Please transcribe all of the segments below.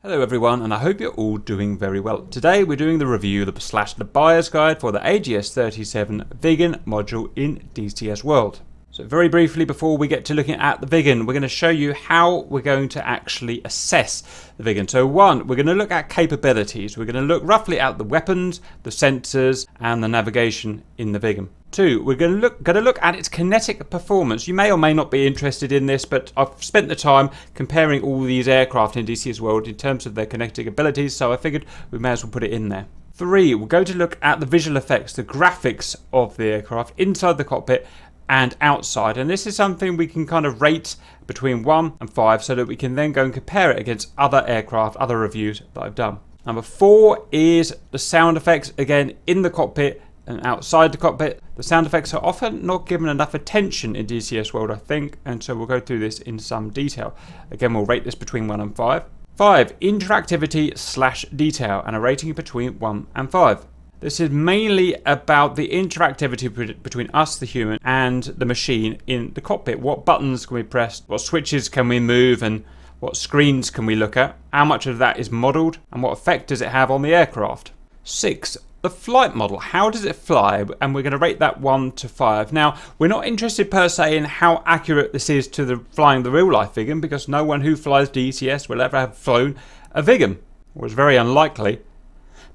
Hello everyone, and I hope you're all doing very well. Today we're doing the review the buyer's guide for the AJS37 Viggen module in DCS World. So very briefly before we get to looking at the Viggen, we're going to show you how we're going to actually assess the Viggen. So one, we're going to look at capabilities. We're going to look roughly at the weapons, the sensors, and the navigation in the Viggen. Two, we're going to look at its kinetic performance. You may or may not be interested in this, but I've spent the time comparing all these aircraft in DCS World in terms of their kinetic abilities, so I figured we may as well put it in there. Three, we're going to look at the visual effects, the graphics of the aircraft inside the cockpit and outside, and this is something we can kind of rate between 1 and 5 so that we can then go and compare it against other aircraft, other reviews that I've done. Number 4 is the sound effects, again in the cockpit and outside the cockpit. The sound effects are often not given enough attention in DCS World, I think, and so we'll go through this in some detail. Again, we'll rate this between 1 and 5. 5, interactivity/detail, and a rating between 1 and 5. This is mainly about the interactivity between us, the human, and the machine in the cockpit. What buttons can we press, what switches can we move, and what screens can we look at? How much of that is modelled, and what effect does it have on the aircraft? 6. The flight model. How does it fly? And we're going to rate that 1 to 5. Now, we're not interested per se in how accurate this is to the flying the real life Viggen, because no one who flies DCS will ever have flown a Viggen, or it's very unlikely.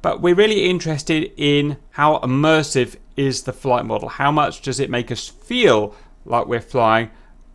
But we're really interested in how immersive is the flight model. How much does it make us feel like we're flying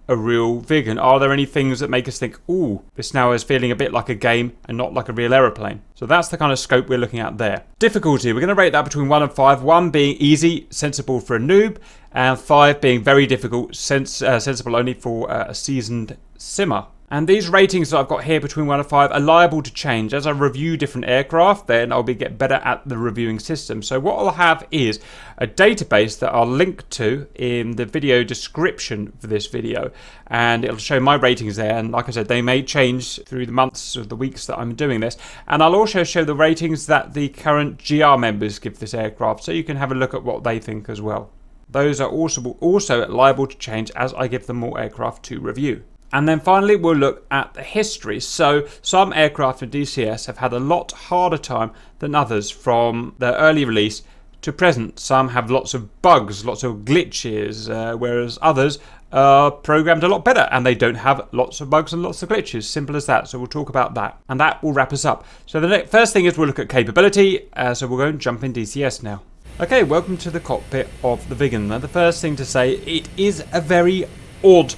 a real Viggen? Are there any things that make us think, ooh, this now is feeling a bit like a game and not like a real aeroplane? So that's the kind of scope we're looking at there. Difficulty, we're going to rate that between 1 and 5. 1 being easy, sensible for a noob, and 5 being very difficult, sensible only for a seasoned simmer. And these ratings that I've got here between 1 and 5 are liable to change. As I review different aircraft, then I'll get better at the reviewing system. So what I'll have is a database that I'll link to in the video description for this video. And it'll show my ratings there. And like I said, they may change through the months or the weeks that I'm doing this. And I'll also show the ratings that the current GR members give this aircraft, so you can have a look at what they think as well. Those are also liable to change as I give them more aircraft to review. And then finally, we'll look at the history. So some aircraft in DCS have had a lot harder time than others from their early release to present. Some have lots of bugs, lots of glitches, whereas others are programmed a lot better and they don't have lots of bugs and lots of glitches. Simple as that. So we'll talk about that. And that will wrap us up. So the first thing is we'll look at capability. So we'll go and jump in DCS now. Okay, welcome to the cockpit of the Viggen. Now the first thing to say, it is a very odd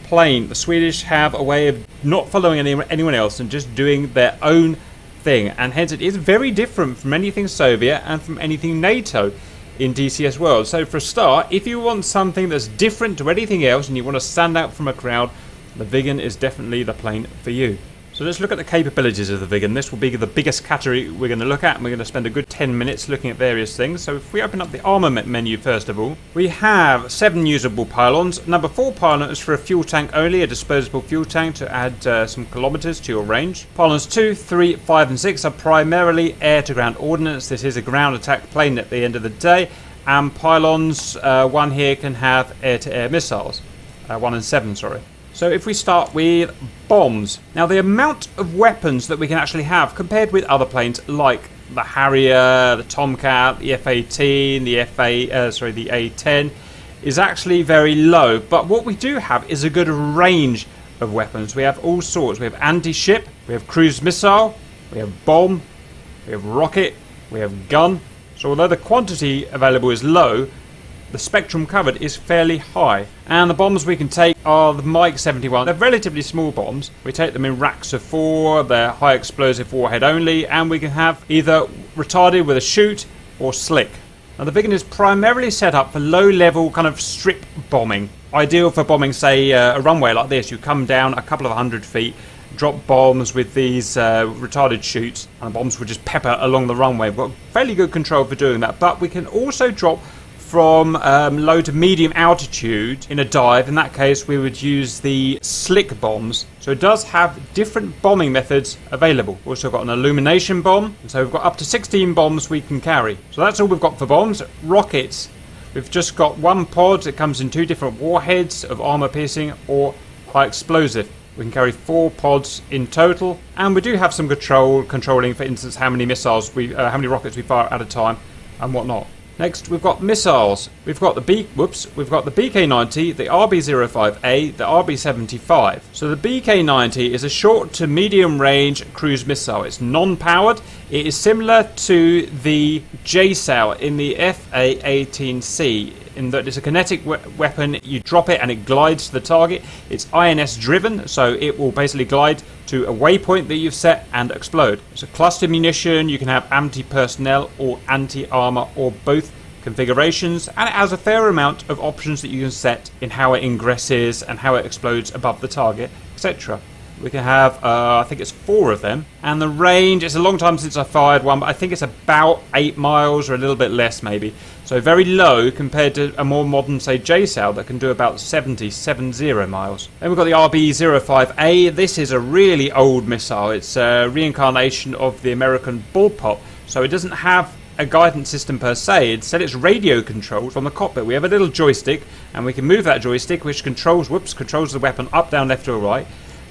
plane. The Swedish have a way of not following anyone else and just doing their own thing, and hence it is very different from anything Soviet and from anything NATO in DCS World. So for a start, if you want something that's different to anything else and you want to stand out from a crowd, the Viggen is definitely the plane for you. So let's look at the capabilities of the Viggen. This will be the biggest category we're going to look at, and we're going to spend a good 10 minutes looking at various things. So if we open up the armament menu first of all, we have 7 usable pylons. Number 4 pylon is for a fuel tank only, a disposable fuel tank to add some kilometers to your range. Pylons 2, 3, 5 and 6 are primarily air-to-ground ordnance. This is a ground attack plane at the end of the day. And pylons 1 here can have air-to-air missiles. 1 and 7, sorry. So if we start with bombs. Now the amount of weapons that we can actually have compared with other planes like the Harrier, the Tomcat, the F-18, the the A-10 is actually very low. But what we do have is a good range of weapons. We have all sorts. We have anti-ship, we have cruise missile, we have bomb, we have rocket, we have gun. So although the quantity available is low, the spectrum covered is fairly high. And the bombs we can take are the Mike 71. They're relatively small bombs. We take them in racks of 4. They're high explosive warhead only, and we can have either retarded with a chute or slick. Now the Viggen is primarily set up for low level kind of strip bombing. Ideal for bombing, say, a runway like this. You come down a couple of 100 feet, drop bombs with these retarded chutes, and the bombs will just pepper along the runway. We've got fairly good control for doing that, but we can also drop from low to medium altitude in a dive. In that case, we would use the slick bombs. So it does have different bombing methods available. We've also got an illumination bomb, and so we've got up to 16 bombs we can carry. So that's all we've got for bombs. Rockets, we've just got 1 pod. It comes in 2 different warheads of armor piercing or high explosive. We can carry 4 pods in total, and we do have some controlling, for instance, how many missiles how many rockets we fire at a time, and whatnot. Next, we've got missiles. We've got the BK-90, the RB-05A, the RB-75. So the BK-90 is a short to medium range cruise missile. It's non-powered. It is similar to the JSOW in the FA-18C in that it's a kinetic weapon. You drop it and it glides to the target. It's INS driven, so it will basically glide to a waypoint that you've set and explode. It's a cluster munition. You can have anti-personnel or anti-armor or both configurations, and it has a fair amount of options that you can set in how it ingresses and how it explodes above the target, etc. We can have, I think it's 4 of them, and the range, it's a long time since I fired one, but I think it's about 8 miles or a little bit less maybe. So very low compared to a more modern, say, JSOW that can do about 70 miles. Then we've got the RB-05A. This is a really old missile. It's a reincarnation of the American bullpup, so it doesn't have a guidance system per se. Instead, it's radio controlled from the cockpit. We have a little joystick, and we can move that joystick, which controls the weapon up, down, left, or right.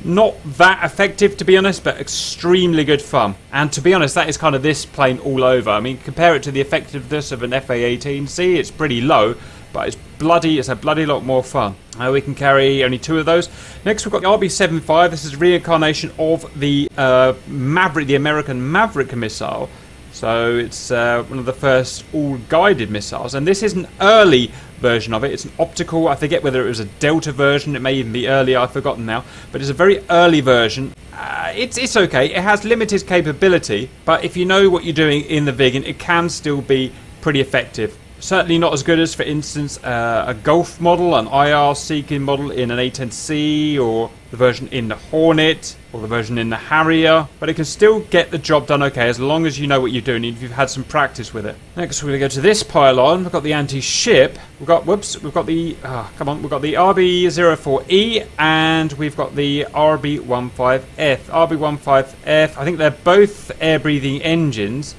Not that effective, to be honest, but extremely good fun. And to be honest, that is kind of this plane all over. I mean, compare it to the effectiveness of an FA-18C, it's pretty low, but it's a bloody lot more fun. We can carry only 2 of those. Next, we've got the RB-75. This is a reincarnation of the Maverick, the American Maverick missile. So it's one of the first all-guided missiles, and this is an early version of it. It's an optical, I forget whether it was a Delta version, it may even be earlier, I've forgotten now, but it's a very early version. It's okay, it has limited capability, but if you know what you're doing in the Viggen, it can still be pretty effective. Certainly not as good as, for instance, a Gulf model, an IR seeking model in an A10C, or the version in the Hornet, or the version in the Harrier, but it can still get the job done okay as long as you know what you're doing and if you've had some practice with it. Next, we're going to go to this pylon. We've got the anti-ship. We've got the RB-04E, and we've got the RB-15F. RB-15F, I think they're both air-breathing engines.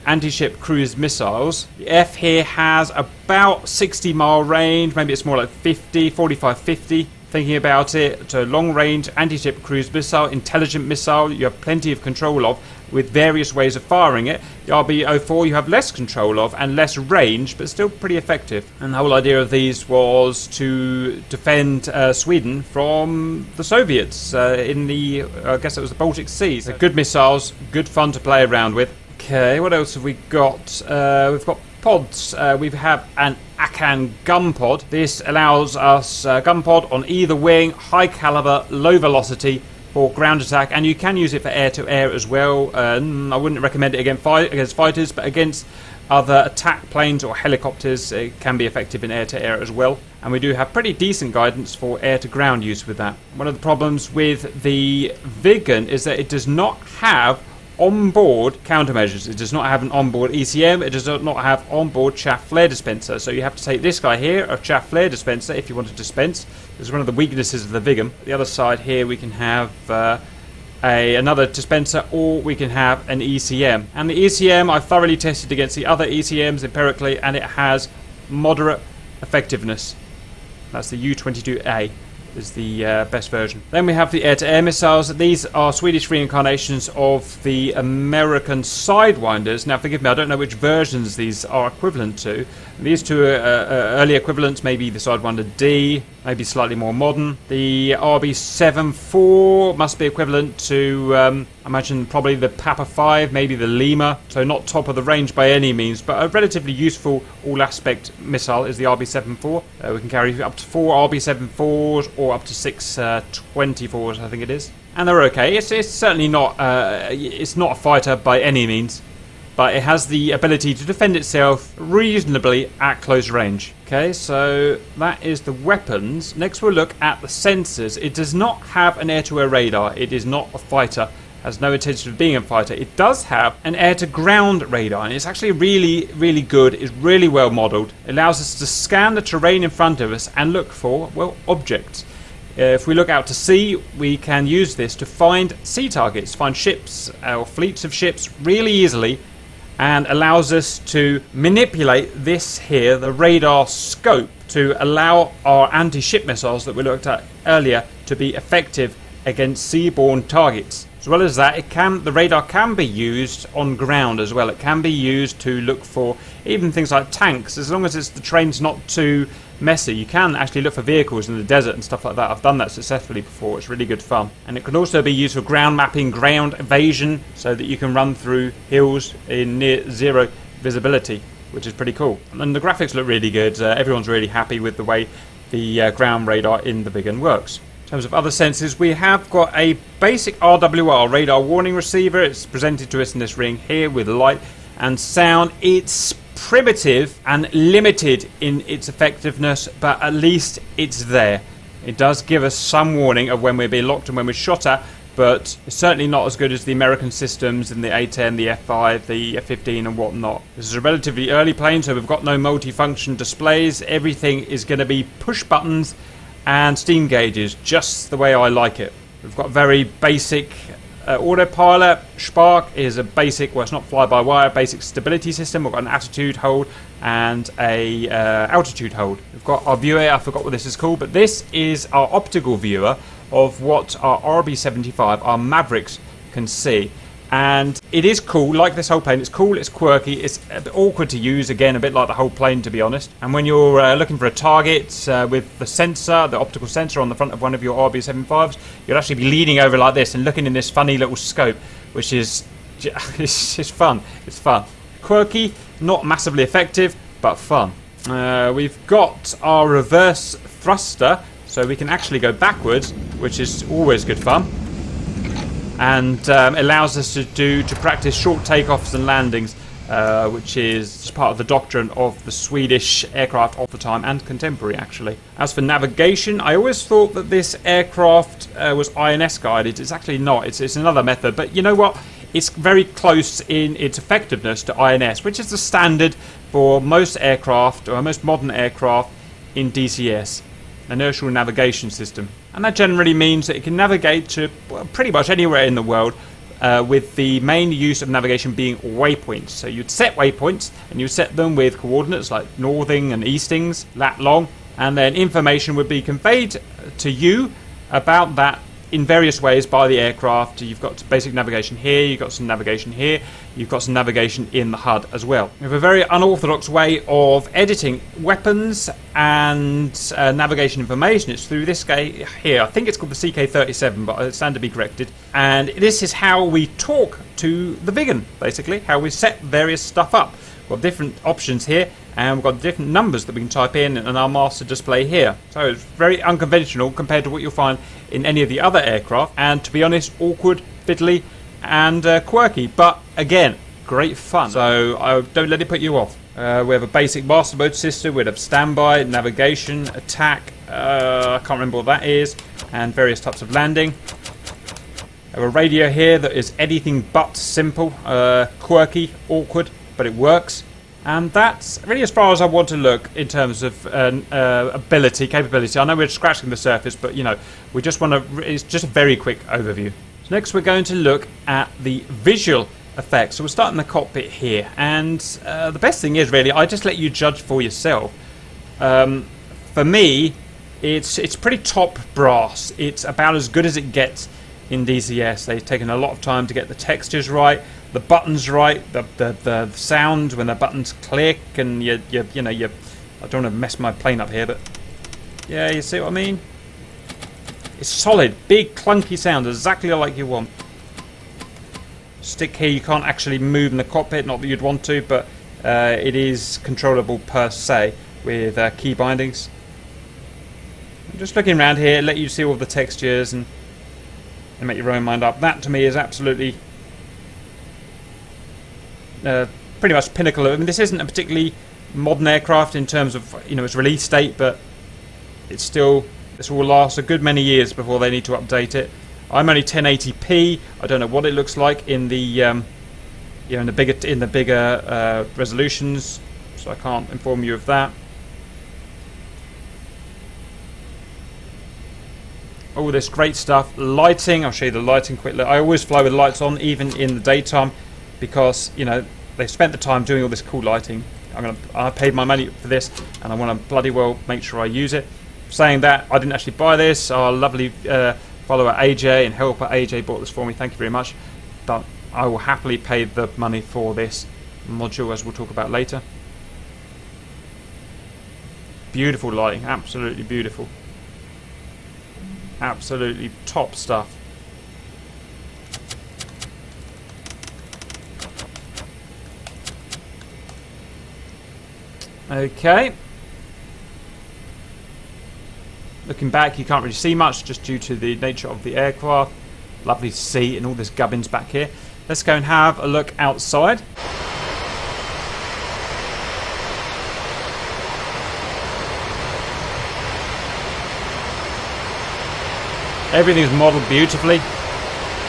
Anti-ship cruise missiles. The F here has about 60 mile range, maybe it's more like 45-50. Thinking about it, it's a long-range anti-ship cruise missile, intelligent missile you have plenty of control of with various ways of firing it. The RB-04 you have less control of and less range, but still pretty effective. And the whole idea of these was to defend Sweden from the Soviets in the, I guess it was the Baltic Sea. So good missiles, good fun to play around with. Okay, what else have we got? We've got pods. We have an Akan gun pod. This allows us gun pod on either wing, high caliber, low velocity for ground attack, and you can use it for air-to-air as well. I wouldn't recommend it against fighters, but against other attack planes or helicopters, it can be effective in air-to-air as well. And we do have pretty decent guidance for air-to-ground use with that. One of the problems with the Viggen is that it does not have onboard countermeasures. It does not have an onboard ECM. It does not have onboard chaff flare dispenser. So you have to take this guy here, a chaff flare dispenser, if you want to dispense. This is one of the weaknesses of the Viggen. The other side here we can have another dispenser, or we can have an ECM. And the ECM I've thoroughly tested against the other ECMs empirically, and it has moderate effectiveness. That's the U-22A. Is the best version. Then we have the air-to-air missiles. These are Swedish reincarnations of the American Sidewinders. Now forgive me, I don't know which versions these are equivalent to. These two are early equivalents, maybe the Sidewinder D, maybe slightly more modern. The RB-74 must be equivalent to, I imagine, probably the Papa 5, maybe the Lima. So not top of the range by any means, but a relatively useful all-aspect missile is the RB-74. We can carry up to 4 RB-74s or up to 6 24s, I think it is. And they're okay. It's certainly not, it's not a fighter by any means, but it has the ability to defend itself reasonably at close range. Okay, so that is the weapons. Next we'll look at the sensors. It does not have an air-to-air radar. It is not a fighter. Has no intention of being a fighter. It does have an air-to-ground radar, and it's actually really good. It's really well modelled. It allows us to scan the terrain in front of us and look for, well, objects. If we look out to sea, we can use this to find sea targets, find ships or fleets of ships really easily, and allows us to manipulate this here, the radar scope, to allow our anti-ship missiles that we looked at earlier to be effective against seaborne targets. As well as that, the radar can be used on ground as well. It can be used to look for even things like tanks, as long as the terrain's not too messy. You can actually look for vehicles in the desert and stuff like that. I've done that successfully before. It's really good fun. And it can also be used for ground mapping, ground evasion, so that you can run through hills in near zero visibility, which is pretty cool. And the graphics look really good. Everyone's really happy with the way the ground radar in the Viggen works. In terms of other sensors, we have got a basic RWR, radar warning receiver. It's presented to us in this ring here with light and sound. It's primitive and limited in its effectiveness, but at least it's there. It does give us some warning of when we're being locked and when we're shot at, but it's certainly not as good as the American systems in the A10, the F5, the F15 and whatnot. This is a relatively early plane, so we've got no multifunction displays. Everything is going to be push buttons and steam gauges, just the way I like it. We've got very basic autopilot. Spark is a basic, well, it's not fly-by-wire, basic stability system. We've got an attitude hold and a altitude hold. We've got our viewer, I forgot what this is called, but this is our optical viewer of what our RB75, our Mavericks, can see. And it is cool, like this whole plane. It's cool, it's quirky, it's a bit awkward to use, again, a bit like the whole plane, to be honest. And when you're looking for a target with the sensor, the optical sensor on the front of one of your RB75s, you'll actually be leaning over like this and looking in this funny little scope, which is it's fun. It's fun. Quirky, not massively effective, but fun. We've got our reverse thruster, so we can actually go backwards, which is always good fun. And allows us to practice short takeoffs and landings, which is just part of the doctrine of the Swedish aircraft of the time and contemporary, actually. As for navigation, I always thought that this aircraft was INS guided. It's actually not. It's another method. But you know what? It's very close in its effectiveness to INS, which is the standard for most aircraft, or most modern aircraft in DCS. Inertial navigation system, and that generally means that it can navigate to pretty much anywhere in the world, with the main use of navigation being waypoints. So you'd set waypoints and you'd set them with coordinates like northing and eastings, lat long, and then information would be conveyed to you about that in various ways by the aircraft. You've got basic navigation here, you've got some navigation here, you've got some navigation in the HUD as well. We have a very unorthodox way of editing weapons and navigation information. It's through this guy here. I think it's called the CK37, but I stand to be corrected. And this is how we talk to the Viggen, basically, how we set various stuff up. We've got different options here, and we've got different numbers that we can type in our master display here. So it's very unconventional compared to what you'll find in any of the other aircraft, and to be honest, awkward, fiddly, and quirky, but again, great fun. So don't let it put you off. We have a basic master mode system. We have standby, navigation, attack, I can't remember what that is, and various types of landing. We have a radio here that is anything but simple, quirky, awkward, but it works. And that's really as far as I want to look in terms of capability. I know we're scratching the surface, but you know, we just want to. It's just a very quick overview. So next, we're going to look at the visual effects. So we'll start in the cockpit here, and the best thing is really I just let you judge for yourself. For me, it's pretty top brass. It's about as good as it gets in DCS. They've taken a lot of time to get the textures right, the buttons right, the sound when the buttons click, and you know, I don't want to mess my plane up here, but yeah, you see what I mean? It's solid, big clunky sound, exactly like you want. Stick here, you can't actually move in the cockpit, not that you'd want to, but it is controllable per se with key bindings. I'm just looking around here, let you see all the textures and make your own mind up. That to me is absolutely pretty much pinnacle. I mean, this isn't a particularly modern aircraft in terms of, you know, its release date, but it's still, this will last a good many years before they need to update it. I'm only 1080p. I don't know what it looks like in the you know, in the bigger resolutions, so I can't inform you of that. All this great stuff. Lighting, I'll show you the lighting quickly. I always fly with lights on, even in the daytime, because, you know, they've spent the time doing all this cool lighting. I paid my money for this, and I want to bloody well make sure I use it. saying that, I didn't actually buy this. Our lovely follower AJ and helper AJ bought this for me. Thank you very much. But I will happily pay the money for this module, as we'll talk about later. Beautiful lighting, absolutely beautiful. Absolutely top stuff. Okay. Looking back, you can't really see much just due to the nature of the aircraft. Lovely to see, and all this gubbins back here. Let's go and have a look outside. Everything's modelled beautifully.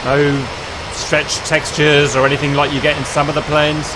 No stretched textures or anything like you get in some of the planes.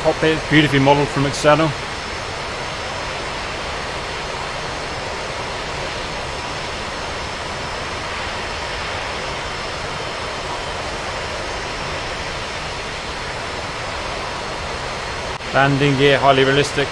Cockpit is beautifully modelled from external. Landing gear, highly realistic.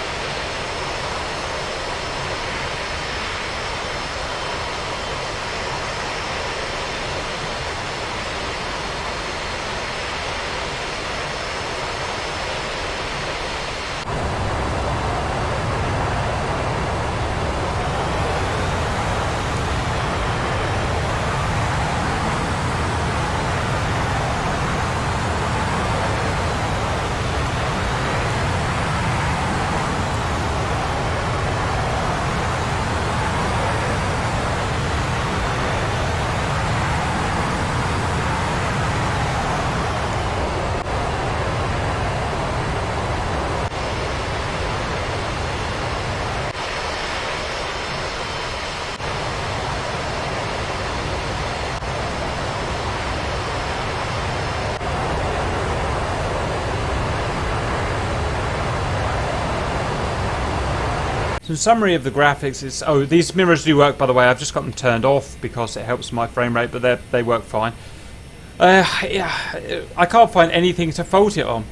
So in summary of the graphics is, oh, these mirrors do work, by the way. I've just got them turned off because it helps my frame rate, but they work fine. Yeah, I can't find anything to fault it on.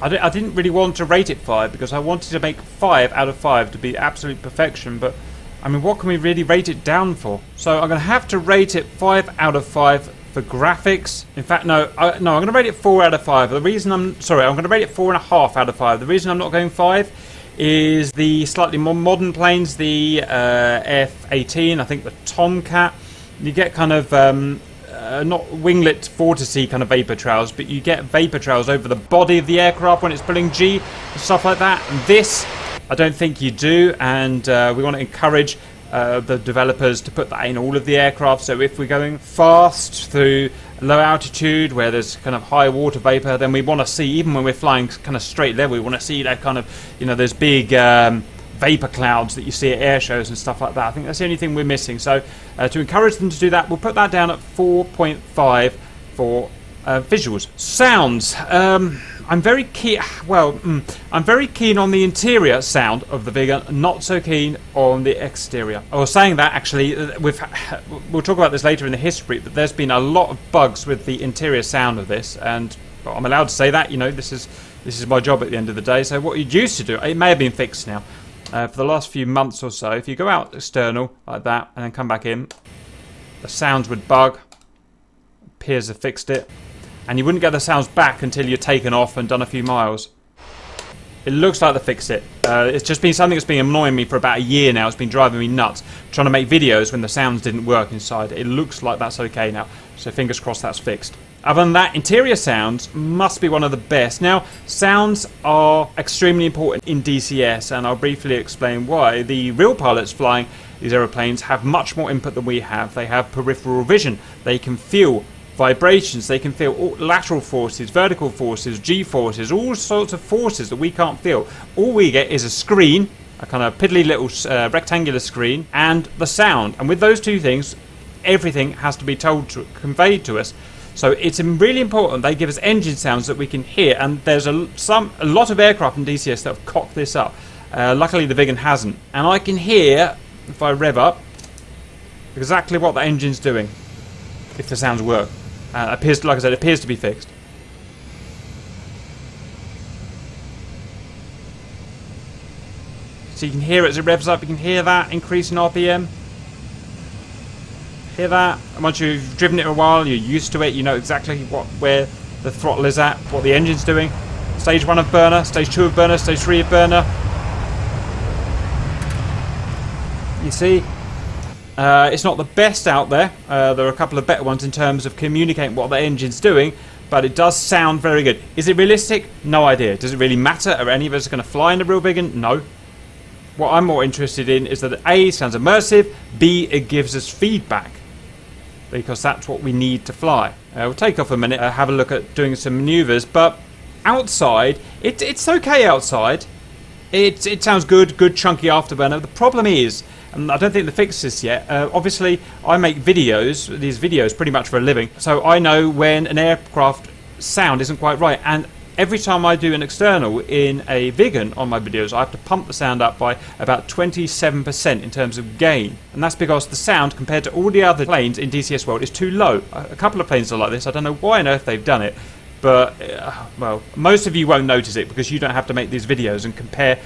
I didn't really want to rate it 5 because I wanted to make 5 out of 5 to be absolute perfection, but I mean, what can we really rate it down for? So I'm going to have to rate it 5 out of 5 for graphics. In fact, no, I'm going to rate it 4 out of 5. The reason I'm going to rate it 4.5 out of 5. The reason I'm not going 5 is the slightly more modern planes, the F-18, I think the Tomcat. You get kind of not winglet vortice kind of vapor trails, but you get vapor trails over the body of the aircraft when it's pulling G and stuff like that. And this, I don't think you do, and we want to encourage the developers to put that in all of the aircraft. So if we're going fast through low altitude where there's kind of high water vapor, then we want to see, even when we're flying kind of straight level, we want to see that kind of, you know, those big vapor clouds that you see at air shows and stuff like that. I think that's the only thing we're missing. So to encourage them to do that, we'll put that down at 4.5 for visuals. Sounds. I'm very keen. Well, I'm very keen on the interior sound of the Viggen, not so keen on the exterior. I was saying that actually, we'll talk about this later in the history, but there's been a lot of bugs with the interior sound of this, and well, I'm allowed to say that. You know, this is my job at the end of the day. So what you used to do, it may have been fixed now. For the last few months or so, if you go out external like that and then come back in, the sounds would bug. Peers have fixed it. And you wouldn't get the sounds back until you're taken off and done a few miles. It looks like they fixed it. It's just been something that's been annoying me for about a year now. It's been driving me nuts, trying to make videos when the sounds didn't work inside. It looks like that's okay now. So fingers crossed that's fixed. Other than that, interior sounds must be one of the best. Now, sounds are extremely important in DCS, and I'll briefly explain why. The real pilots flying these aeroplanes have much more input than we have. They have peripheral vision. They can feel vibrations. They can feel lateral forces, vertical forces, G-forces, all sorts of forces that we can't feel. All we get is a screen, a kind of piddly little rectangular screen, and the sound. And with those two things, everything has to be conveyed to us. So it's really important they give us engine sounds that we can hear, and there's a lot of aircraft in DCS that have cocked this up. Luckily the Viggen hasn't, and I can hear, if I rev up, exactly what the engine's doing, if the sounds work. Appears, like I said, it appears to be fixed. So you can hear it as it revs up, you can hear that increase in RPM. Hear that? And once you've driven it a while, you're used to it, you know exactly where the throttle is at, what the engine's doing. Stage 1 of burner, stage 2 of burner, stage 3 of burner. You see, it's not the best out there. There are a couple of better ones in terms of communicating what the engine's doing, but it does sound very good. Is it realistic? No idea. Does it really matter? Are any of us going to fly in a real Viggen? No. What I'm more interested in is that A, sounds immersive, B, it gives us feedback, because that's what we need to fly. We'll take off a minute, have a look at doing some maneuvers, but outside, it's okay outside. It sounds good chunky afterburner. The problem is, and I don't think they fixed this yet, obviously I make these videos pretty much for a living, so I know when an aircraft sound isn't quite right, and every time I do an external in a Viggen on my videos, I have to pump the sound up by about 27% in terms of gain. And that's because the sound, compared to all the other planes in DCS world, is too low. A couple of planes are like this. I don't know why on earth they've done it. But, well, most of you won't notice it because you don't have to make these videos and compare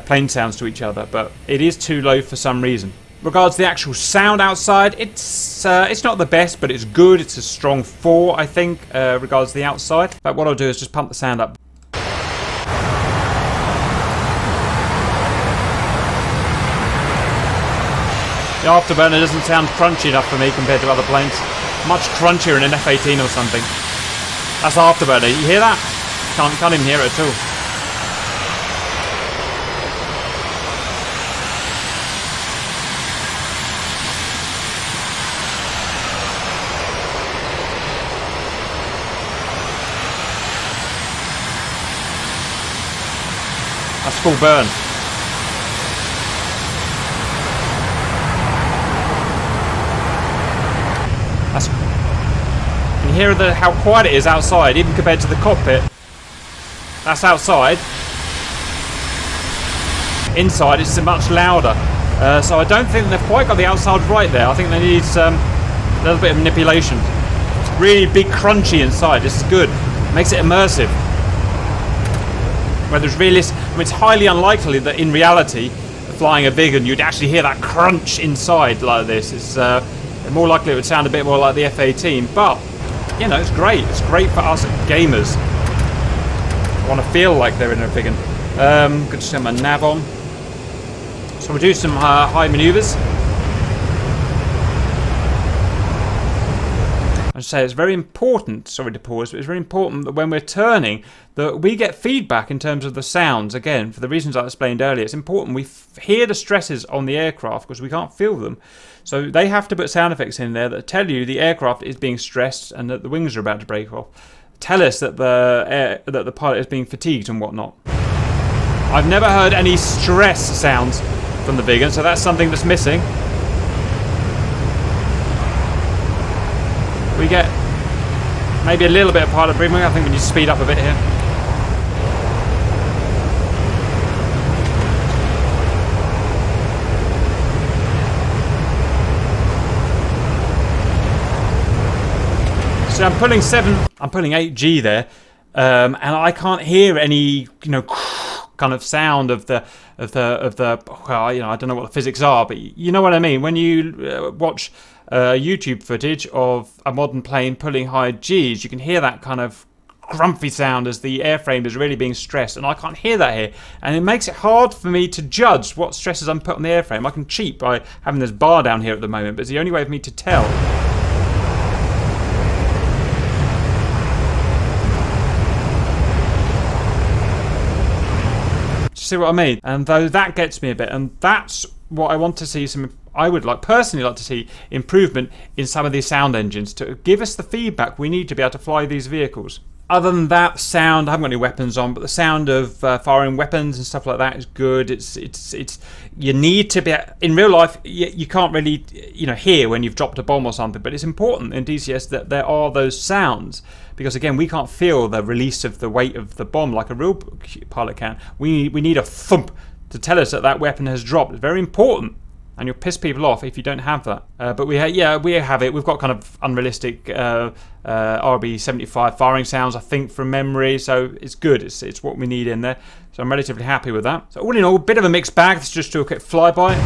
plane sounds to each other. But it is too low for some reason. Regards the actual sound outside, it's not the best, but it's good. It's a strong 4, I think, regards the outside. But what I'll do is just pump the sound up. The afterburner doesn't sound crunchy enough for me compared to other planes. Much crunchier in an F-18 or something. That's afterburner. You hear that? Can't even hear it at all. That's full burn. Can you hear how quiet it is outside, even compared to the cockpit? That's outside. Inside it's much louder. So I don't think they've quite got the outside right there. I think they need a little bit of manipulation. It's really big crunchy inside. This is good. Makes it immersive. Whether it's realistic, I mean, it's highly unlikely that in reality, flying a Viggen, you'd actually hear that crunch inside like this. It's more likely it would sound a bit more like the F-18, but you know, it's great. It's great for us gamers. I want to feel like they're in a Viggen. Good to turn my nav on. So we'll do some high maneuvers. I should say it's very important, sorry to pause, but it's very important that when we're turning that we get feedback in terms of the sounds. Again, for the reasons I explained earlier, it's important we hear the stresses on the aircraft because we can't feel them. So they have to put sound effects in there that tell you the aircraft is being stressed and that the wings are about to break off. Tell us that the pilot is being fatigued and whatnot. I've never heard any stress sounds from the Viggen, so that's something that's missing. We get maybe a little bit of pilot breathing. I think we need to speed up a bit here. So I'm pulling 8G there, and I can't hear any, kind of sound of the well, I don't know what the physics are, but you know what I mean. When you watch YouTube footage of a modern plane pulling high Gs, you can hear that kind of grumpy sound as the airframe is really being stressed, and I can't hear that here, and it makes it hard for me to judge what stresses I'm put on the airframe. I can cheat by having this bar down here at the moment, but it's the only way for me to tell. see what I mean? And though that gets me a bit, and that's what I want to see I would personally like to see improvement in some of these sound engines to give us the feedback we need to be able to fly these vehicles. Other than that, sound, I haven't got any weapons on, but the sound of firing weapons and stuff like that is good. It's you need to be, in real life, you can't really, hear when you've dropped a bomb or something, but it's important in DCS that there are those sounds, because again, we can't feel the release of the weight of the bomb like a real pilot can. We need a thump to tell us that that weapon has dropped. It's very important. And you'll piss people off if you don't have that. But we have it. We've got kind of unrealistic RB75 firing sounds, I think, from memory. So it's good. It's what we need in there. So I'm relatively happy with that. So all in all, a bit of a mixed bag. Let's just do a quick flyby.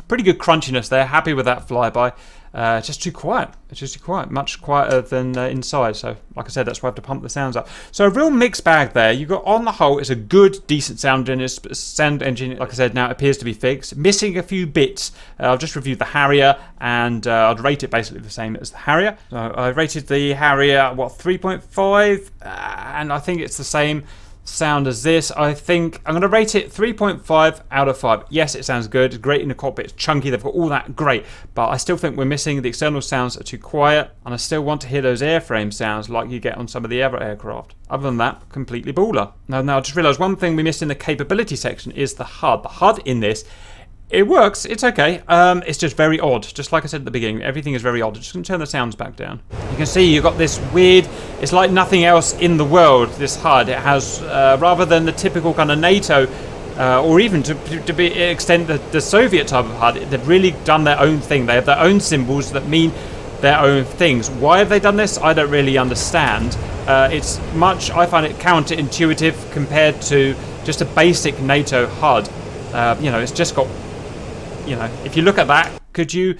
Pretty good crunchiness there. Happy with that flyby. Just too quiet. It's just too quiet. Much quieter than inside. So, like I said, that's why I have to pump the sounds up. So, a real mixed bag there. You got, on the whole, it's a good, decent sound engine. Like I said, now it appears to be fixed. Missing a few bits. I've just reviewed the Harrier, and I'd rate it basically the same as the Harrier. So, I rated the Harrier 3.5, and I think it's the same sound as this. I think I'm going to rate it 3.5 out of 5. Yes, it sounds good. It's great in the cockpit. It's chunky. They've got all that great. But I still think we're missing. The external sounds are too quiet. And I still want to hear those airframe sounds like you get on some of the other aircraft. Other than that, completely baller. Now I just realised one thing we missed in the capability section is the HUD. The HUD in this, it works. It's okay. It's just very odd. Just like I said at the beginning, everything is very odd. I'm just going to turn the sounds back down. You can see you've got this weird, it's like nothing else in the world, this HUD. It has, rather than the typical kind of NATO, or even to be extend the Soviet type of HUD, they've really done their own thing. They have their own symbols that mean their own things. Why have they done this? I don't really understand. It's much, I find it counterintuitive compared to just a basic NATO HUD. It's just got, if you look at that, could you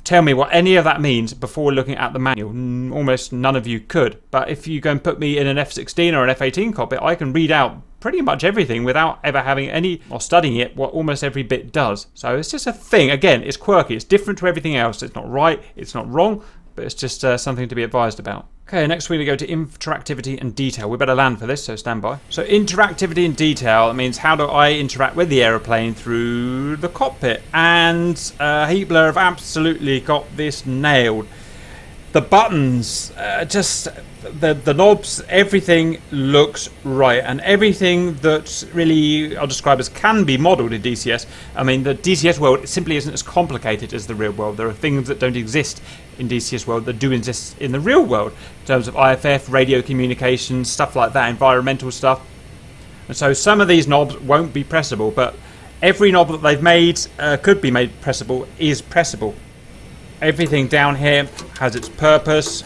tell me what any of that means before looking at the manual? Almost none of you could. But if you go and put me in an F-16 or an F-18 cockpit, I can read out pretty much everything without ever having any, or studying it, what almost every bit does. So it's just a thing. Again, it's quirky. It's different to everything else. It's not right. It's not wrong. But it's just something to be advised about. Okay, next we're going to go to interactivity and detail. We better land for this, so stand by. So interactivity and detail, it means how do I interact with the aeroplane through the cockpit? And Heatblur have absolutely got this nailed. The buttons, the knobs, everything looks right. And everything that really I'll describe as can be modelled in DCS. I mean, the DCS world simply isn't as complicated as the real world. There are things that don't exist in DCS world that do exist in the real world. In terms of IFF, radio communications, stuff like that, environmental stuff. And so some of these knobs won't be pressable, but every knob that they've made could be made pressable is pressable. Everything down here has its purpose.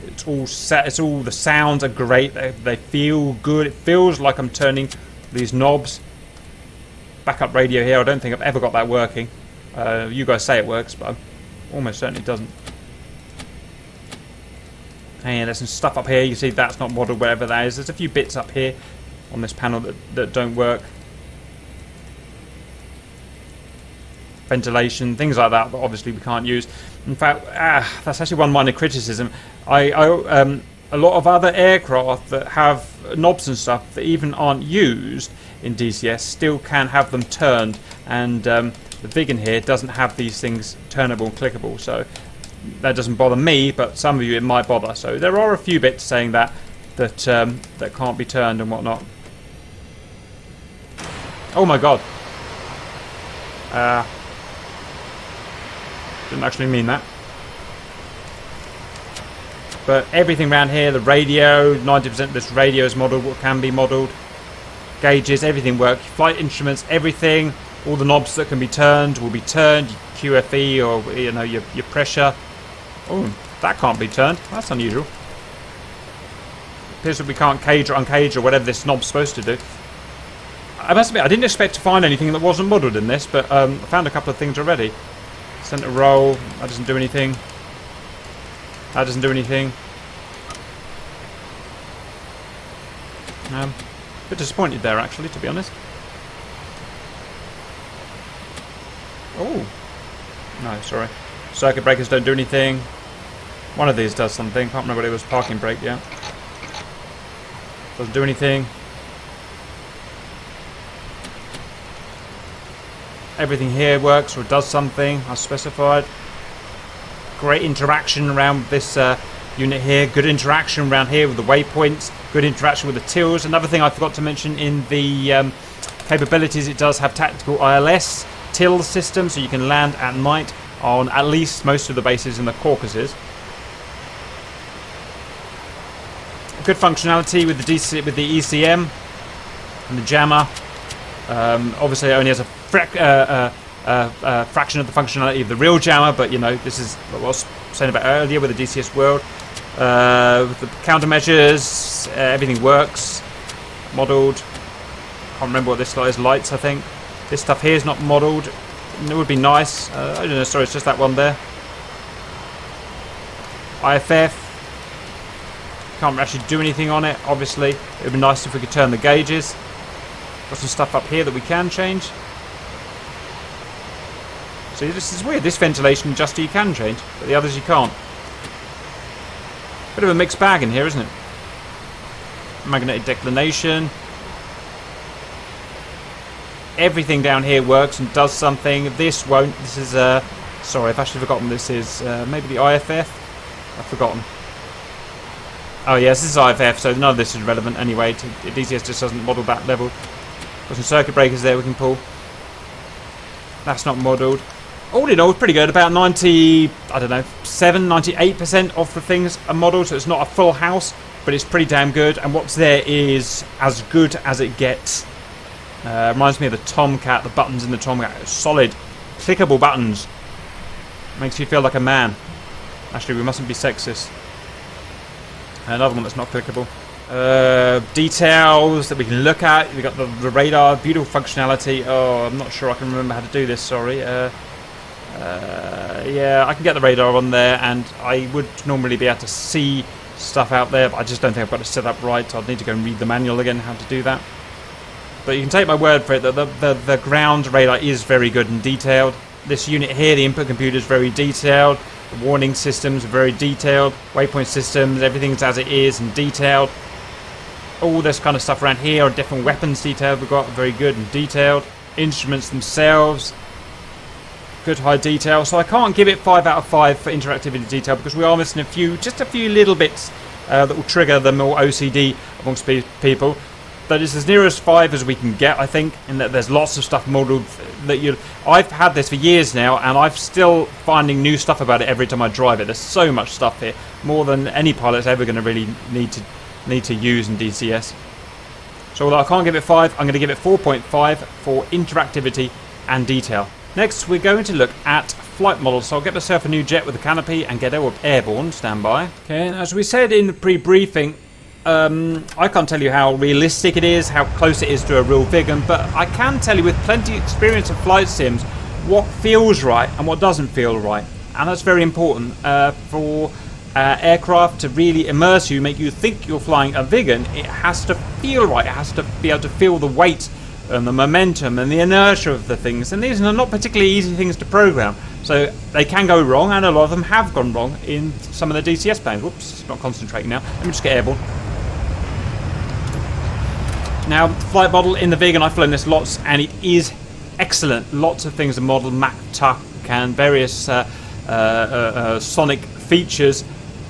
It's all set. It's all, the sounds are great. They feel good. It feels like I'm turning these knobs. Backup radio here. I don't think I've ever got that working. You guys say it works, but almost certainly doesn't. And there's some stuff up here. You see that's not modelled, wherever that is. There's a few bits up here on this panel that don't work. Ventilation, things like that obviously we can't use. In fact, that's actually one minor criticism. A lot of other aircraft that have knobs and stuff that even aren't used in DCS still can have them turned, and the Viggen here doesn't have these things turnable and clickable, so that doesn't bother me, but some of you it might bother. So there are a few bits saying that can't be turned and whatnot. Oh my god. Didn't actually mean that. But everything around here, the radio, 90% of this radio is modelled, what can be modelled. Gauges, everything works. Flight instruments, everything. All the knobs that can be turned will be turned. QFE or your pressure. Oh, that can't be turned. That's unusual. Appears that we can't cage or uncage or whatever this knob's supposed to do. I must admit, I didn't expect to find anything that wasn't modelled in this, but I found a couple of things already. Centre roll, that doesn't do anything. That doesn't do anything. A bit disappointed there, actually, to be honest. Oh, no, sorry. Circuit breakers don't do anything. One of these does something. Can't remember what it was. Parking brake, yeah. Doesn't do anything. Everything here works or does something as specified. Great interaction around this unit here. Good interaction around here with the waypoints. Good interaction with the tills. Another thing I forgot to mention in the capabilities, it does have tactical ILS till system, so you can land at night on at least most of the bases in the Caucasus. Good functionality with the ECM and the jammer. Obviously, it only has a fraction of the functionality of the real jammer, but you know, this is what I was saying about earlier with the DCS world. With the countermeasures, everything works. Modelled. Can't remember what this lot is. Lights, I think. This stuff here is not modelled. It would be nice. I don't know. Sorry, it's just that one there. IFF. Can't actually do anything on it, obviously. It would be nice if we could turn the gauges. Got some stuff up here that we can change. See, this is weird. This ventilation adjuster you can change, but the others you can't. Bit of a mixed bag in here, isn't it? Magnetic declination. Everything down here works and does something. This won't. This is, sorry, I've actually forgotten this is. Maybe the IFF? I've forgotten. Oh yes, this is IFF, so none of this is relevant anyway. DCS just doesn't model that level. Got some circuit breakers there we can pull. That's not modelled. All in all, it's pretty good. About 90, I don't know, 98% of the things are modelled, so it's not a full house, but it's pretty damn good. And what's there is as good as it gets. Reminds me of the Tomcat, the buttons in the Tomcat. Solid, clickable buttons. Makes you feel like a man. Actually, we mustn't be sexist. Another one that's not clickable. Details that we can look at. We've got the radar, beautiful functionality. Oh, I'm not sure I can remember how to do this, sorry. Yeah, I can get the radar on there, and I would normally be able to see stuff out there, but I just don't think I've got it set up right. I'd need to go and read the manual again how to do that. But you can take my word for it that the ground radar is very good and detailed. This unit here, the input computer, is very detailed. The warning systems are very detailed. Waypoint systems, everything's as it is and detailed. All this kind of stuff around here are different weapons detailed. We've got very good and detailed. Instruments themselves, good high detail. So I can't give it 5 out of 5 for interactivity detail because we are missing just a few little bits that will trigger the more OCD amongst people. But it's as near as 5 as we can get, I think, in that there's lots of stuff modelled that I've had this for years now, and I'm still finding new stuff about it every time I drive it. There's so much stuff here, more than any pilot's ever going to really need to use in DCS. So although I can't give it 5, I'm going to give it 4.5 for interactivity and detail. Next, we're going to look at flight models. So I'll get myself a new jet with a canopy and get airborne. Stand by. Okay, and as we said in the pre-briefing, I can't tell you how realistic it is, how close it is to a real Viggen, but I can tell you with plenty of experience of flight sims what feels right and what doesn't feel right. And that's very important for aircraft to really immerse you, make you think you're flying a Viggen. It has to feel right. It has to be able to feel the weight and the momentum and the inertia of the things. And these are not particularly easy things to program. So they can go wrong, and a lot of them have gone wrong in some of the DCS planes. Whoops, it's not concentrating now. Let me just get airborne. Now, flight model in the Viggen, I've flown this lots, and it is excellent. Lots of things are modelled, Mach, Tuck, and various sonic features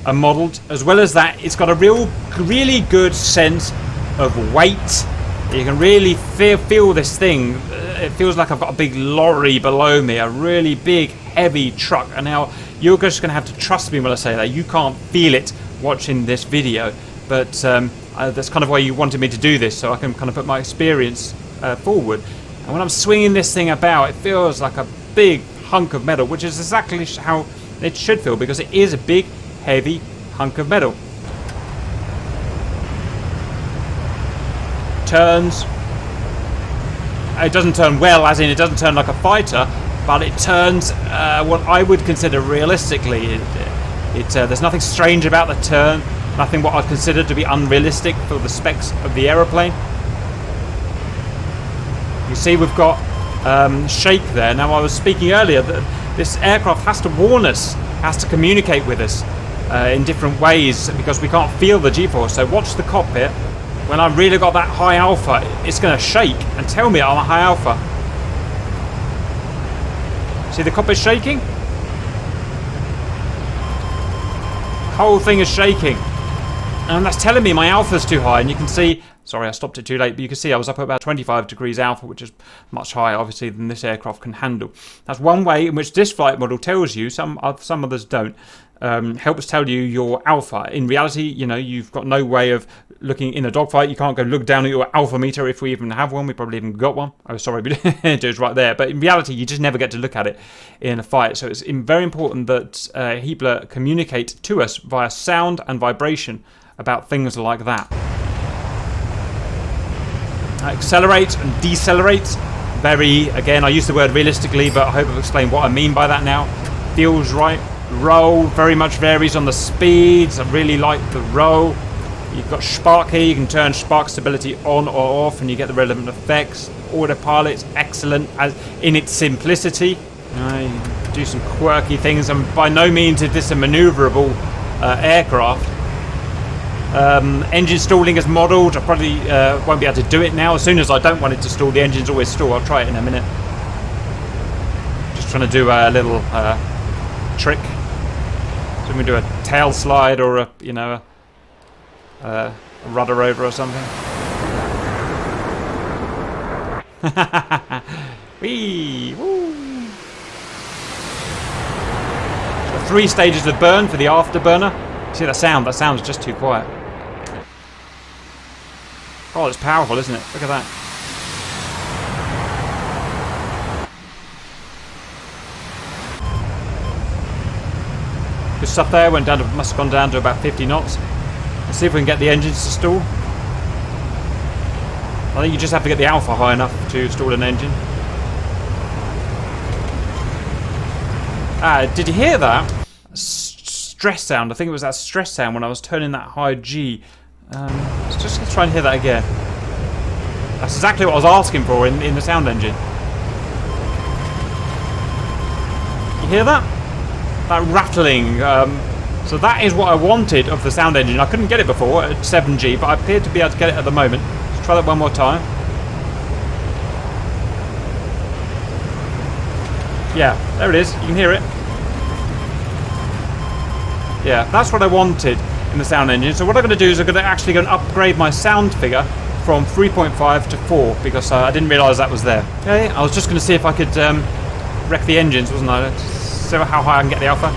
are modelled. As well as that, it's got a really good sense of weight. You can really feel this thing. It feels like I've got a big lorry below me, a really big, heavy truck. And now, you're just going to have to trust me when I say that. You can't feel it watching this video, but that's kind of why you wanted me to do this, so I can kind of put my experience forward. And when I'm swinging this thing about, it feels like a big hunk of metal, which is exactly how it should feel, because it is a big, heavy hunk of metal. Turns. It doesn't turn well, as in it doesn't turn like a fighter, but it turns what I would consider realistically. There's nothing strange about the turn. Nothing what I'd consider to be unrealistic for the specs of the aeroplane. You see we've got shake there. Now, I was speaking earlier that this aircraft has to warn us, has to communicate with us in different ways because we can't feel the G-force. So watch the cockpit. When I've really got that high alpha, it's going to shake and tell me I'm a high alpha. See the cockpit shaking? Whole thing is shaking. And that's telling me my alpha's too high. And you can see, sorry I stopped it too late, but you can see I was up at about 25 degrees alpha, which is much higher obviously than this aircraft can handle. That's one way in which this flight model tells you, some others don't. Helps tell you your alpha. In reality, you know, you've got no way of looking in a dogfight. You can't go look down at your alpha meter if we even have one. We probably even got one. Oh, sorry, but it's right there. But in reality, you just never get to look at it in a fight. So it's very important that Heebler communicate to us via sound and vibration about things like that. Accelerate and decelerate. Again, I use the word realistically, but I hope I've explained what I mean by that now. Feels right. Roll very much varies on the speeds. I really like the roll. You've got spark here. You can turn spark stability on or off and you get the relevant effects. Autopilot's excellent as in its simplicity. You do some quirky things, and by no means is this a maneuverable aircraft. Engine stalling is modelled. I probably won't be able to do it now. As soon as I don't want it to stall, the engine's always stall. I'll try it in a minute. Just trying to do a little trick. So we do a tail slide or a, you know, a rudder over or something. Whee! Woo! So 3 stages of burn for the afterburner. See that sound? That sound's just too quiet. Oh, it's powerful, isn't it? Look at that. Good stuff there. Went down to, must have gone down to about 50 knots. Let's see if we can get the engines to stall. I think you just have to get the alpha high enough to stall an engine. Did you hear that? Stress sound. I think it was that stress sound when I was turning that high G. Let's just try and hear that again. That's exactly what I was asking for in the sound engine. You hear that? That rattling. So that is what I wanted of the sound engine. I couldn't get it before at 7G, but I appear to be able to get it at the moment. Let's try that one more time. Yeah, there it is. You can hear it. Yeah, that's what I wanted in the sound engine. So what I'm going to do is I'm going to actually go and upgrade my sound figure from 3.5 to 4 because I didn't realise that was there. Okay, I was just going to see if I could wreck the engines, wasn't I? See how high I can get the alpha.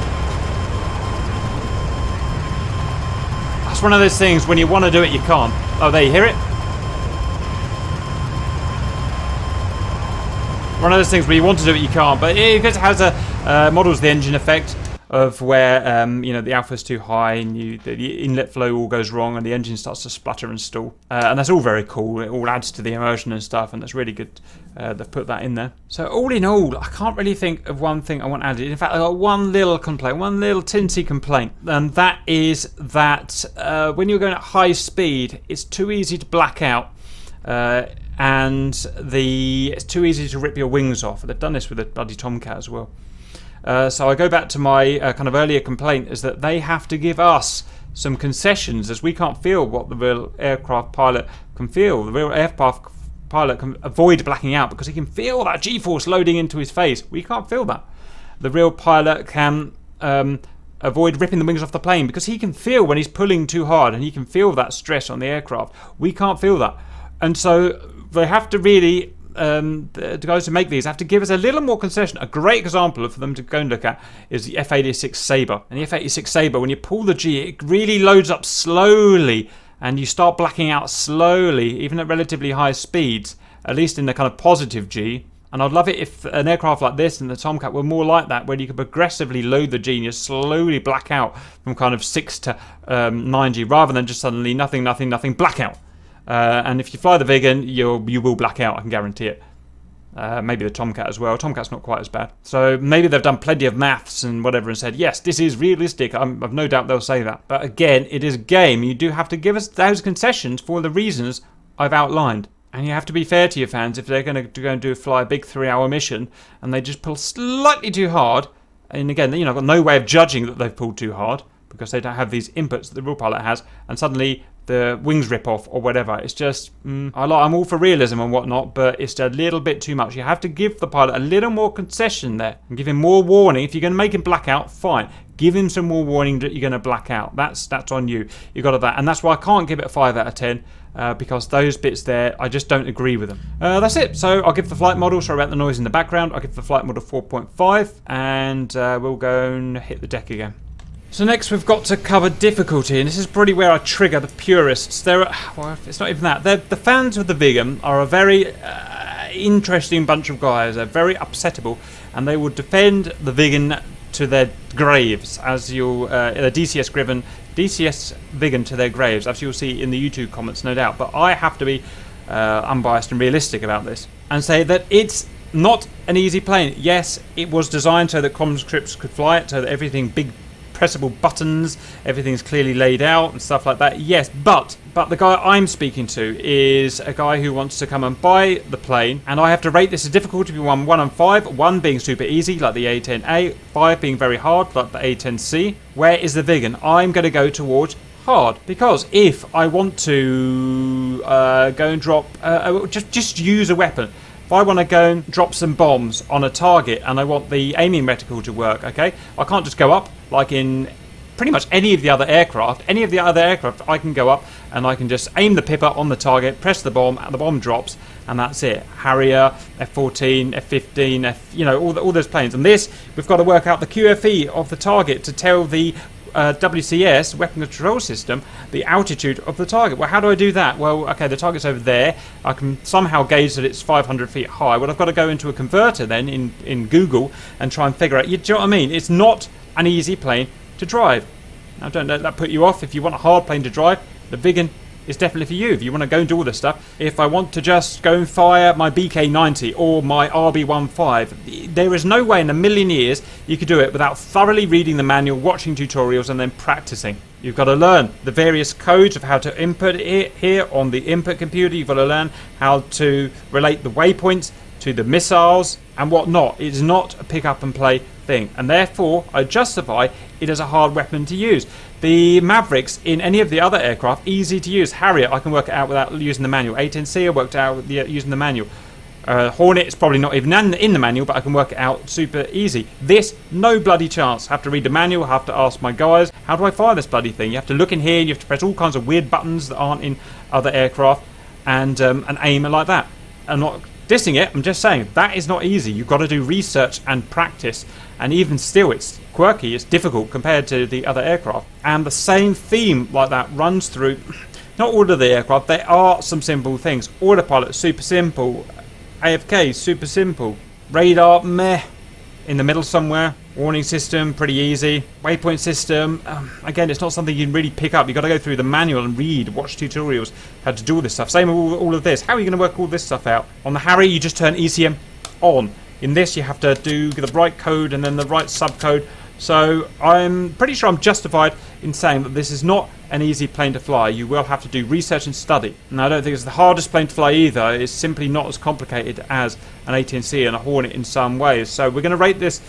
That's one of those things when you want to do it, you can't. Oh, there, you hear it? One of those things where you want to do it, you can't. But it has a models the engine effect of where you know, the alpha's too high and the inlet flow all goes wrong and the engine starts to splutter and stall. And that's all very cool. It all adds to the immersion and stuff, and that's really good. They've put that in there. So all in all, I can't really think of one thing I want added. In fact, I got one little complaint, one little tinsy complaint, and that is that when you're going at high speed, it's too easy to black out. And it's too easy to rip your wings off. They've done this with the bloody Tomcat as well. So I go back to my kind of earlier complaint, is that they have to give us some concessions, as we can't feel what the real aircraft pilot can feel. The real aircraft pilot can avoid blacking out because he can feel that G-force loading into his face. We can't feel that. The real pilot can avoid ripping the wings off the plane because he can feel when he's pulling too hard and he can feel that stress on the aircraft. We can't feel that. And so they have to really, the guys who make these have to give us a little more concession. A great example for them to go and look at is the F-86 Sabre. And the F-86 Sabre, when you pull the G, it really loads up slowly and you start blacking out slowly, even at relatively high speeds, at least in the kind of positive G. And I'd love it if an aircraft like this and the Tomcat were more like that, where you could progressively load the G and you slowly black out from kind of 6 to 9G, rather than just suddenly nothing, blackout. And if you fly the Viggen, you will black out, I can guarantee it. Maybe the Tomcat as well. Tomcat's not quite as bad. So maybe they've done plenty of maths and whatever and said, yes, this is realistic. I've no doubt they'll say that. But again, it is a game. You do have to give us those concessions for the reasons I've outlined. And you have to be fair to your fans if they're going to go and fly a big 3-hour mission and they just pull slightly too hard. And again, you know, I've got no way of judging that they've pulled too hard because they don't have these inputs that the real pilot has, and suddenly the wings rip off or whatever. It's just, I'm all for realism and whatnot, but it's a little bit too much. You have to give the pilot a little more concession there and give him more warning. If you're going to make him black out, fine. Give him some more warning that you're going to black out. That's on you. You got that, and that's why I can't give it a 5 out of 10 because those bits there, I just don't agree with them. That's it. So I'll give the flight model. Sorry about the noise in the background. I'll give the flight model 4.5, and we'll go and hit the deck again. So next we've got to cover difficulty, and this is probably where I trigger the purists. Well, it's not even that. The fans of the Viggen are a very interesting bunch of guys. They're very upsettable, and they will defend the Viggen to their graves, as you'll the DCS Viggen to their graves, as you'll see in the YouTube comments, no doubt. But I have to be unbiased and realistic about this, and say that it's not an easy plane. Yes, it was designed so that conscripts could fly it, so that everything big pressable buttons, everything's clearly laid out and stuff like that. Yes, but the guy I'm speaking to is a guy who wants to come and buy the plane, and I have to rate this as difficulty between 1 and 5. 1 being super easy, like the A10A, 5 being very hard, like the A10C. Where is the Viggen? I'm going to go towards hard, because if I want to go and drop, just use a weapon. If I want to go and drop some bombs on a target and I want the aiming reticle to work, okay, I can't just go up like in pretty much any of the other aircraft. Any of the other aircraft, I can go up and I can just aim the pipper on the target, press the bomb drops, and that's it. Harrier, F-14, F-15, you know, all those planes. And this, we've got to work out the QFE of the target to tell the WCS, Weapon Control System, the altitude of the target. Well, how do I do that? Well, okay, the target's over there. I can somehow gauge that it's 500 feet high. Well, I've got to go into a converter then in Google and try and figure out. You know what I mean? It's not an easy plane to drive. Now, don't let that put you off. If you want a hard plane to drive, the Viggen is definitely for you. If you want to go and do all this stuff. If I want to just go and fire my BK-90 or my RB-15, there is no way in a million years you could do it without thoroughly reading the manual, watching tutorials, and then practicing. You've got to learn the various codes of how to input it here on the input computer. You've got to learn how to relate the waypoints to the missiles and whatnot. It's not a pick up and play thing, and therefore I justify it as a hard weapon to use. The Mavericks in any of the other aircraft, easy to use. Harrier, I can work it out without using the manual. A10C, I worked out using the manual. Hornet is probably not even in the manual, but I can work it out super easy. This, no bloody chance. Have to read the manual, have to ask my guys, how do I fire this bloody thing? You have to look in here, you have to press all kinds of weird buttons that aren't in other aircraft, and aim it like that. I'm not dissing it, I'm just saying that is not easy. You've got to do research and practice, and even still it's quirky, it's difficult compared to the other aircraft. And the same theme like that runs through not all of the aircraft. There are some simple things. Autopilot, super simple. AFK, super simple. Radar, meh, in the middle somewhere. Warning system, pretty easy. Waypoint system, again, it's not something you can really pick up. You've got to go through the manual and read, watch tutorials, how to do all this stuff. Same with all of this. How are you going to work all this stuff out? On the Harry, you just turn ECM on. In this, you have to do the right code and then the right subcode. So I'm pretty sure I'm justified in saying that this is not an easy plane to fly. You will have to do research and study. And I don't think it's the hardest plane to fly either. It's simply not as complicated as an A10C and a Hornet in some ways. So we're going to rate this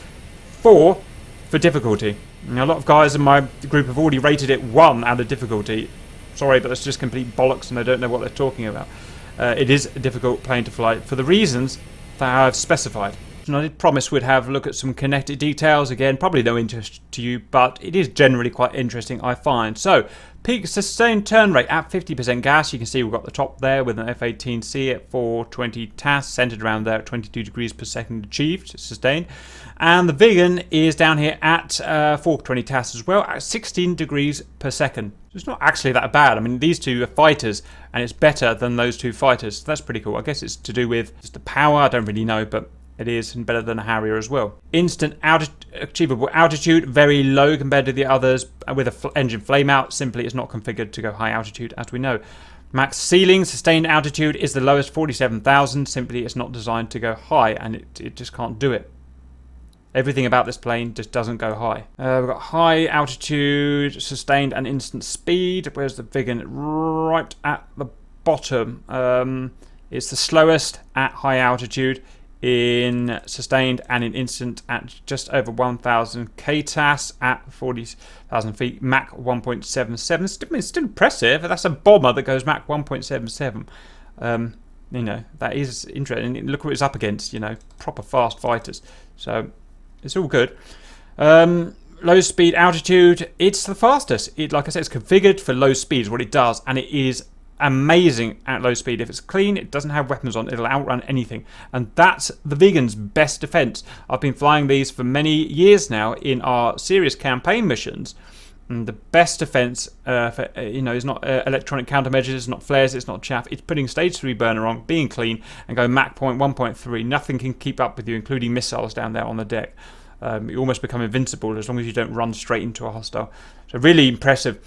4 for difficulty. Now, a lot of guys in my group have already rated it 1 out of difficulty. Sorry, but that's just complete bollocks and I don't know what they're talking about. It is a difficult plane to fly for the reasons that I've specified. And I did promise we'd have a look at some kinetic details. Again, probably no interest to you, but it is generally quite interesting, I find. So, peak sustained turn rate at 50% gas. You can see we've got the top there with an F-18C at 420 TAS, centered around there at 22 degrees per second achieved, sustained. And the Viggen is down here at 420 TAS as well, at 16 degrees per second. So it's not actually that bad. I mean, these two are fighters, and it's better than those two fighters. So that's pretty cool. I guess it's to do with just the power. I don't really know, but it is, and better than a Harrier as well. Instant achievable altitude, very low compared to the others with an engine flame out. Simply, it's not configured to go high altitude, as we know. Max ceiling, sustained altitude is the lowest, 47,000. Simply, it's not designed to go high, and it just can't do it. Everything about this plane just doesn't go high. We've got high altitude, sustained, and instant speed. Where's the Viggen? Right at the bottom. It's the slowest at high altitude in sustained and in instant at just over 1,000 ktas at 40,000 feet, Mach 1.77. It's still impressive. That's a bomber that goes Mach 1.77. You know, that is interesting. Look what it's up against, you know, proper fast fighters. So it's all good. Low speed altitude, it's the fastest. Like I said, it's configured for low speeds, what it does, and it is amazing at low speed. If it's clean, it doesn't have weapons on, it'll outrun anything. And that's the Viggen's best defense. I've been flying these for many years now in our serious campaign missions. And the best defense, you know, is not electronic countermeasures, it's not flares, it's not chaff. It's putting stage 3 burner on, being clean, and going Mach 1.3. Nothing can keep up with you, including missiles down there on the deck. You almost become invincible as long as you don't run straight into a hostile. So really impressive.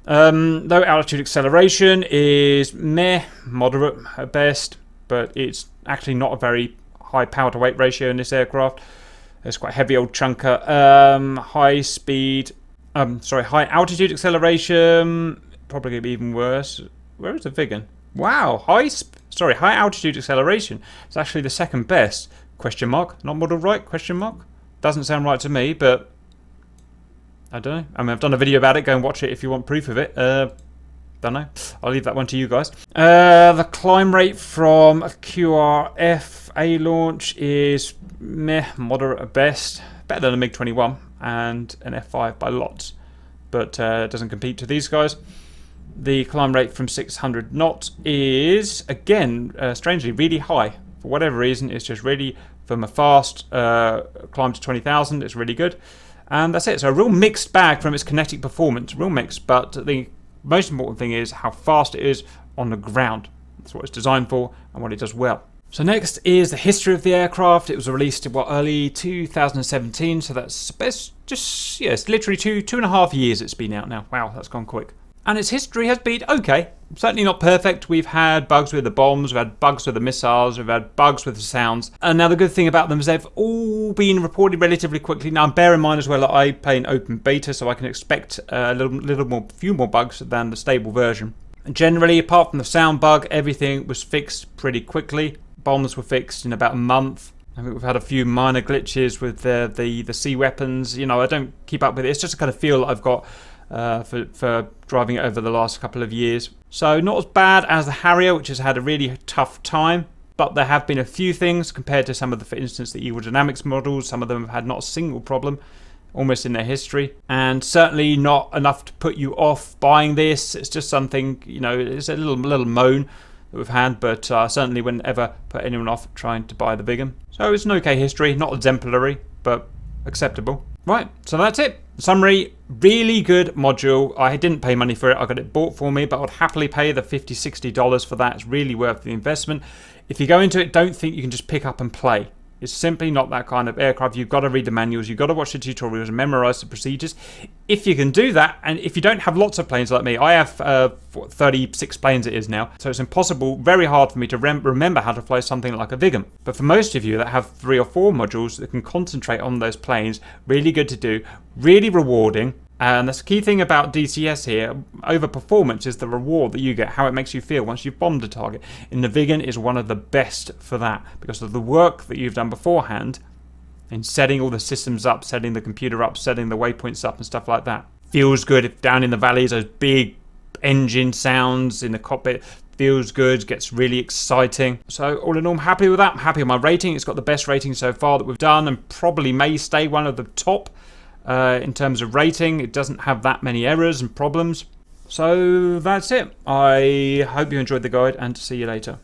Low altitude acceleration is moderate at best, but it's actually not a very high power to weight ratio in this aircraft. It's quite a heavy old chunker. High altitude acceleration, probably going to be even worse. Where is the Viggen? Wow, high altitude acceleration. It's actually the second best. Question mark? Not model right? Question mark? Doesn't sound right to me, but I don't know. I mean, I've done a video about it. Go and watch it if you want proof of it. Don't know. I'll leave that one to you guys. The climb rate from a QRF-A launch is moderate at best. Better than a MiG-21 and an F-5 by lots, but doesn't compete to these guys. The climb rate from 600 knots is, again, strangely, really high. For whatever reason, it's just really, from a fast climb to 20,000, it's really good. And that's it. So a real mixed bag from its kinetic performance. Real mixed, but the most important thing is how fast it is on the ground. That's what it's designed for and what it does well. So next is the history of the aircraft. It was released in early 2017, so that's just, yeah, it's literally two and a half years it's been out now. Wow, that's gone quick. And its history has been okay. Certainly not perfect. We've had bugs with the bombs, we've had bugs with the missiles, we've had bugs with the sounds. And now the good thing about them is they've all been reported relatively quickly. Now bear in mind as well that I play an open beta, so I can expect a few more bugs than the stable version. And generally, apart from the sound bug, everything was fixed pretty quickly. Bombs were fixed in about a month. I think we've had a few minor glitches with the sea weapons. You know, I don't keep up with it. It's just a kind of feel that I've got for driving it over the last couple of years. So not as bad as the Harrier, which has had a really tough time. But there have been a few things compared to some of the, for instance, the aerodynamics models. Some of them have had not a single problem almost in their history, and certainly not enough to put you off buying this. It's just something, you know, it's a little moan that we've had, but certainly wouldn't ever put anyone off trying to buy the Viggen. So it's an okay history, not exemplary, but acceptable. Right, so that's it. Summary, really good module. I didn't pay money for it, I got it bought for me, but I'd happily pay the $50, $60 for that. It's really worth the investment. If you go into it, don't think you can just pick up and play. It's simply not that kind of aircraft. You've got to read the manuals, you've got to watch the tutorials and memorize the procedures. If you can do that, and if you don't have lots of planes like me, I have 36 planes it is now, so it's impossible, very hard for me to remember how to fly something like a Viggen. But for most of you that have 3 or 4 modules that can concentrate on those planes, really good to do, really rewarding. And that's the key thing about DCS here, over performance, is the reward that you get, how it makes you feel once you've bombed a target. And the Viggen is one of the best for that, because of the work that you've done beforehand in setting all the systems up, setting the computer up, setting the waypoints up and stuff like that. Feels good if down in the valleys, those big engine sounds in the cockpit, feels good, gets really exciting. So all in all, I'm happy with that. I'm happy with my rating. It's got the best rating so far that we've done, and probably may stay one of the top. In terms of rating, it doesn't have that many errors and problems. So that's it. I hope you enjoyed the guide, and see you later.